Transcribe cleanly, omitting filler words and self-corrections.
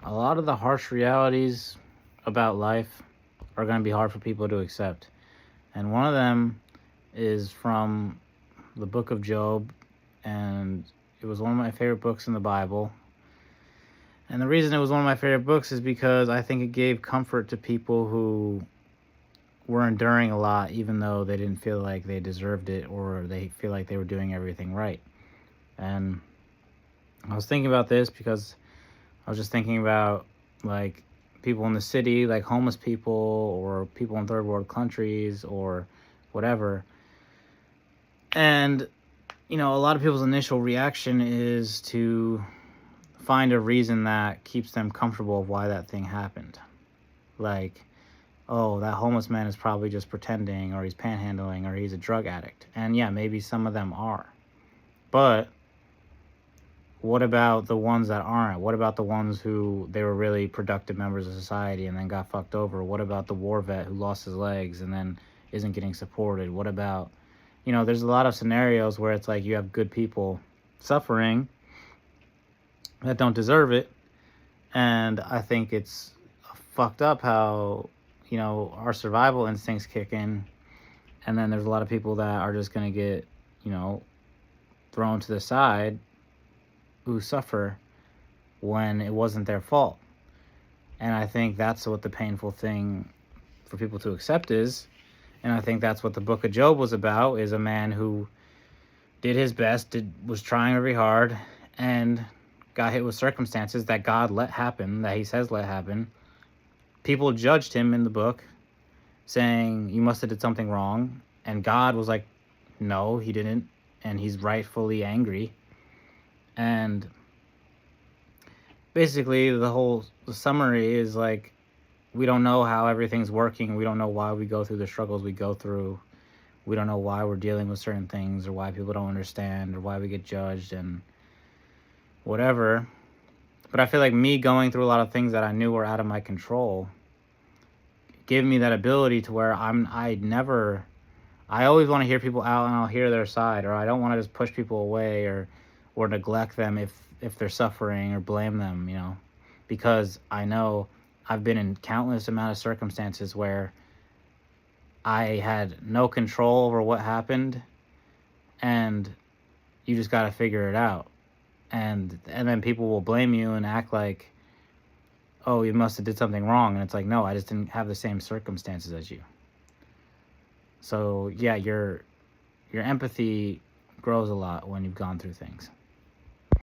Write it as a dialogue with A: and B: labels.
A: a lot of the harsh realities about life are going to be hard for people to accept. And one of them is from the book of Job, and it was one of my favorite books in the Bible. And the reason it was one of my favorite books is because I think it gave comfort to people who were enduring a lot, even though they didn't feel like they deserved it or they feel like they were doing everything right. And I was thinking about this because I was just thinking about like people in the city, like homeless people or people in third world countries or whatever. And, a lot of people's initial reaction is to find a reason that keeps them comfortable of why that thing happened. Like, oh, that homeless man is probably just pretending, or he's panhandling, or he's a drug addict. And yeah, maybe some of them are. But what about the ones that aren't? What about the ones who they were really productive members of society and then got fucked over? What about the war vet who lost his legs and then isn't getting supported? What about, there's a lot of scenarios where it's like you have good people suffering that don't deserve it. And I think it's fucked up how, our survival instincts kick in. And then there's a lot of people that are just going to get, thrown to the side who suffer when it wasn't their fault. And I think that's what the painful thing for people to accept is. And I think that's what the book of Job was about, is a man who did his best, was trying very hard, and got hit with circumstances that God let happen, that he says let happen. People judged him in the book, saying, you must have did something wrong. And God was like, no, he didn't. And he's rightfully angry. And basically the summary is like, we don't know how everything's working. We don't know why we go through the struggles we go through. We don't know why we're dealing with certain things, or why people don't understand, or why we get judged and whatever. But I feel like me going through a lot of things that I knew were out of my control gave me that ability to where I always want to hear people out, and I'll hear their side, or I don't want to just push people away or neglect them if they're suffering, or blame them, because I know I've been in countless amount of circumstances where I had no control over what happened, and you just got to figure it out. And then people will blame you and act like, oh, you must have did something wrong. And it's like, no, I just didn't have the same circumstances as you. So yeah, your empathy grows a lot when you've gone through things.